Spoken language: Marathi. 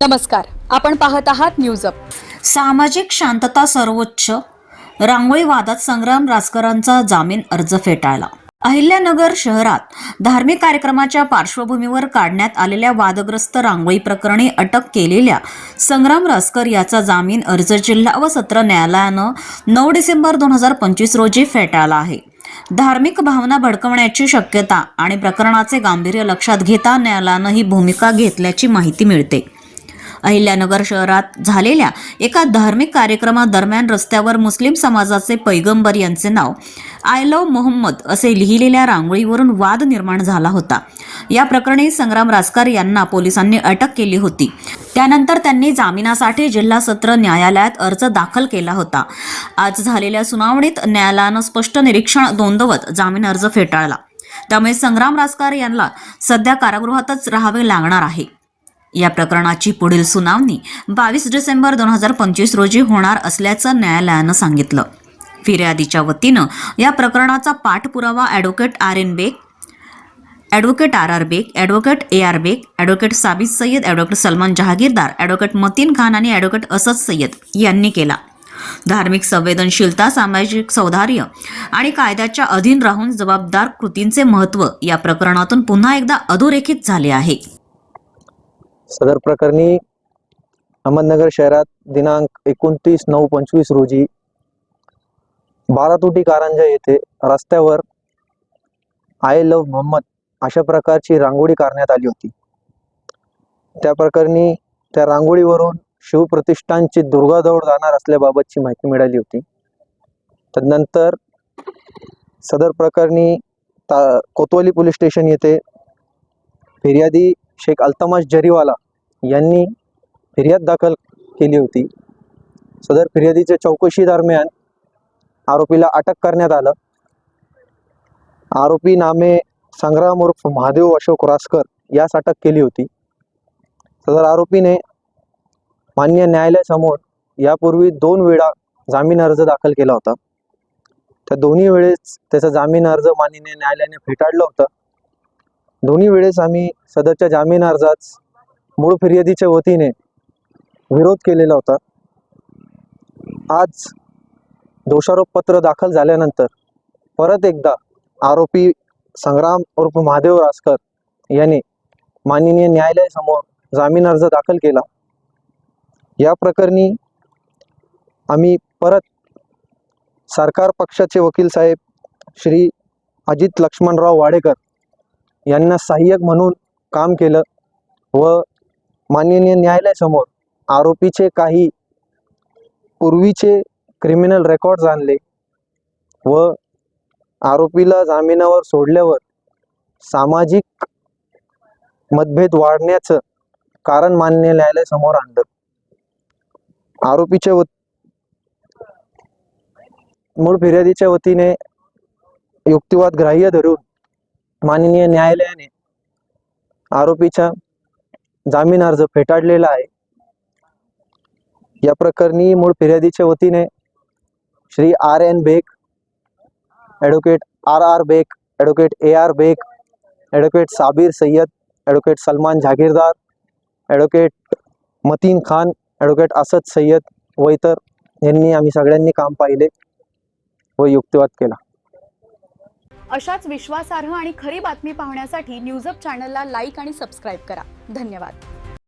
नमस्कार, आपण पाहत आहात न्यूज अप। सामाजिक शांतता सर्वोच्च, रांगोळी वादात संग्राम रासकरांचा जामीन अर्ज फेटाळला। अहिल्यानगर शहरात धार्मिक कार्यक्रमाच्या पार्श्वभूमीवर काढण्यात आलेल्या वादग्रस्त रांगोळी प्रकरणी अटक केलेल्या संग्राम रासकर याचा जामीन अर्ज जिल्हा व सत्र न्यायालयानं 9 डिसेंबर 2025 रोजी फेटाळला आहे। धार्मिक भावना भडकवण्याची शक्यता आणि प्रकरणाचे गांभीर्य लक्षात घेता न्यायालयानं ही भूमिका घेतल्याची माहिती मिळते। अहिल्यानगर शहरात झालेल्या एका धार्मिक कार्यक्रमादरम्यान रस्त्यावर मुस्लिम समाजाचे पैगंबर यांचे नाव आय लव्ह मोहम्मद असे लिहिलेल्या रांगोळीवरून वाद निर्माण झाला होता। या प्रकरणी संग्राम रासकर यांना पोलिसांनी अटक केली होती। त्यानंतर त्यांनी जामिनासाठी जिल्हा सत्र न्यायालयात अर्ज दाखल केला होता। आज झालेल्या सुनावणीत न्यायालयानं स्पष्ट निरीक्षण नोंदवत जामीन अर्ज फेटाळला। त्यामुळे संग्राम रासकर यांना सध्या कारागृहातच राहावे लागणार आहे। या प्रकरणाची पुढील सुनावणी 22 डिसेंबर 2025 रोजी होणार असल्याचं न्यायालयानं सांगितलं। फिर्यादीच्या वतीनं या प्रकरणाचा पाठपुरावा advocate RN Baig, advocate RR Baig, advocate AR Baig, advocate साबित सय्यद, ॲडव्होकेट सलमान जहागीरदार, ॲडव्होकेट मतीन खान आणि ॲडव्होकेट असद सय्यद यांनी केला। धार्मिक संवेदनशीलता, सामाजिक सौहार्द आणि कायद्याच्या अधीन राहून जबाबदार कृतींचे महत्त्व या प्रकरणातून पुन्हा एकदा अधोरेखित झाले आहे। सदर प्रकरणी अहमदनगर शहरात दिनांक 29/9/25 रोजी बारातोटी कारंजा येथे रस्त्यावर आय लव्ह मोहम्मद अशा प्रकारची रांगोळी काढण्यात आली होती। त्या प्रकरणी त्या रांगोळीवरून शिवप्रतिष्ठानची दुर्गा दौड जाणार असल्याबाबतची माहिती मिळाली होती। तदनंतर सदर प्रकरणी कोतवाली पोलीस स्टेशन येथे फिर्यादी शेख अल्तमाश जरीवाला यांनी फिर्याद दाखल केली होती। सदर फिर्यादीच्या चौकशी दरम्यान आरोपीला अटक करण्यात आलं। आरोपी नामे संग्राम उर्फ महादेव अशोक रासकर यास अटक केली होती। सदर आरोपीने मान्य न्यायालयासमोर यापूर्वी 2 वेळा जामीन अर्ज दाखल केला होता। त्या दोन्ही वेळेस त्याचा जामीन अर्ज माननीय न्यायालयाने फेटाळला होता। दोन्ही वेळेस आम्ही सदरच्या जामीन अर्जास मूळ फिर्यादीच्या वतीने विरोध केलेला होता। आज दोषारोप पत्र दाखल झाल्यानंतर परत एकदा आरोपी संग्राम उर्फ महादेव रासकर यांनी माननीय न्यायालयासमोर जामीन अर्ज दाखल केला। या प्रकरणी आम्ही परत सरकार पक्षाचे वकील साहेब श्री अजित लक्ष्मणराव वाडेकर यांना सहाय्यक म्हणून काम केलं व माननीय न्यायालयासमोर आरोपीचे काही पूर्वीचे क्रिमिनल रेकॉर्ड्स आणले व आरोपीला जामिनावर सोडल्यावर सामाजिक मतभेद वाढण्याचं कारण माननीय न्यायालयासमोर आणलं। आरोपीच्या मूळ फिर्यादीच्या वतीने युक्तिवाद ग्राह्य धरून माननीय न्यायालयाने आरोपीचा जामीन अर्ज फेटाळलेला आहे। या प्रकरणी मूळ फिर्यादीच्या वतीने Shri RN Baig, advocate RR Baig, advocate AR Baig, advocate Sabir Sayyed, advocate Salman Jahagirdar, advocate Mateen Khan, advocate Asad Sayyed व इतर यांनी आम्ही सगळ्यांनी काम पाहिले व युक्तिवाद केला। अशाच विश्वासार्ह आणि खरी बातमी पाहण्यासाठी न्यूज अप चॅनलला लाईक आणि सबस्क्राइब करा। धन्यवाद।